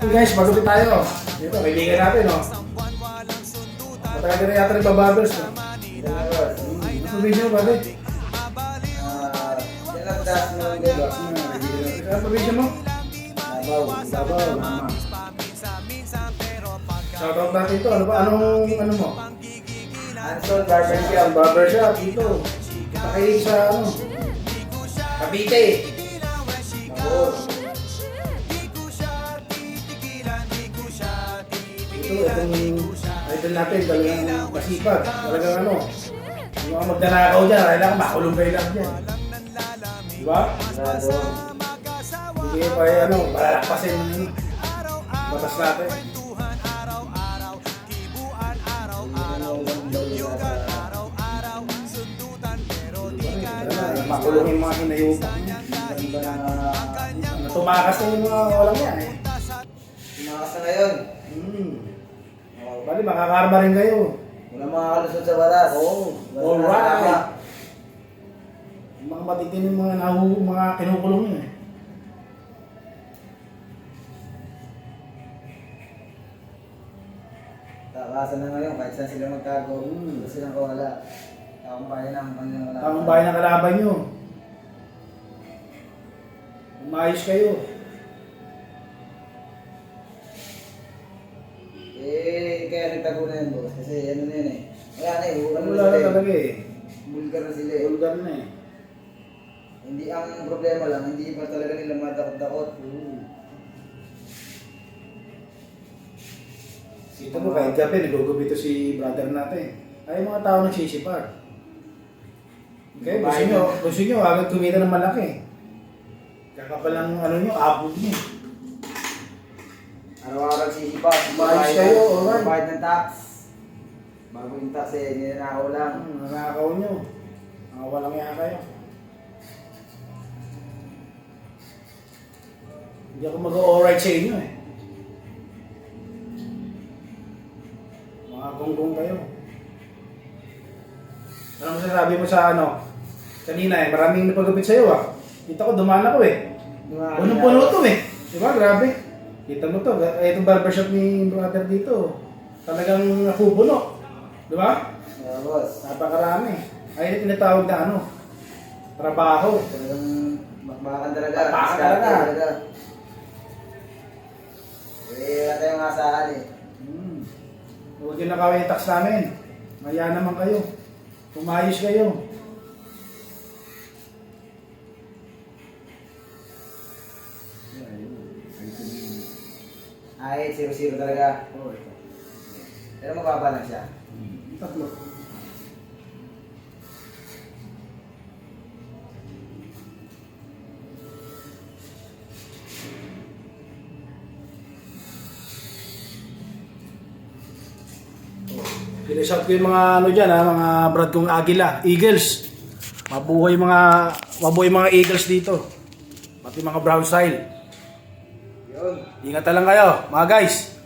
Hey guys, magupit tayo. Ito, kaibigan natin, no? Matagal din na yata rin babarbers, no? Ano video mo, pwede? Yan ang das mo lang din. Ano video mo? Labaw. Mama. Shoutout natin ito. Ano ba? Ano mo? Anson Barbershop. Barbershop, dito. Nakakilig sa, Cavite. Oo. Itong idol natin, talagang masipag. Talagang yung mga magnanakaw dyan, kailangan makulong kayo lang dyan. Diba? Hindi pa malalakpasin yung batas natin. Makulong yung mga hinayupak niya. Tumakas na yung mga walang yan eh. Tumakas na ngayon. Bali, makakarma rin kayo. Wala makakalusot sa batas. Alright. Yung mga matitinin mga kinukulong yun eh. Takasan na ngayon kahit saan sila magtago. Gusto silang kawala. Takong bayan ang kanilang wala. Tamang bayan ng kalaban nyo. Umayos kayo. Kaya nagtago na yan, boss. Kasi ano na yun eh. Wala na eh. Wala na talaga eh. Bulgar na sila eh. Vulgar na eh. Hindi ang problema lang, hindi pa talaga nila matakot-takot. Kita mo kahit gabi, nagugupito si brother natin. Ay mga tao nagsisipag. Okay, gusto nyo agad kumita ng malaki. Kakapal ang nyo, apple nyo. Araw-araw sisipa. Umayos kayo, alright. Bayad ng tax. Bago yung tax eh, ninanakaw lang. Nanakaw nyo. Walang yan kayo. Hindi ako mag-alright sa inyo eh. Mga gonggong kayo. Ano masasabi mo sa kanina eh, maraming napagupit sa'yo ah. Kita ko, dumaan ako eh. Punong-puno to eh. Diba? Grabe. Kita mo to, itong barbershop ni brother dito. Talagang napupuno. Diba? Yeah, boss. Napakarami. Ay, tinatawag na trabaho. Talagang bakbakan talaga. Bakbakan Diskarte talaga. Wala tayong asahan eh. Huwag yung nakawin yung tax namin. Maya naman kayo. Pumayos kayo. Ay, 0-0 talaga. Oh, ito. Pero mababa lang siya. Tatlo. Pinishout ko yung mga dyan mga brad kong Agila, Eagles. Mabuhay mga Eagles dito. Pati mga brown style. Yun. Ingat lang kayo, mga guys.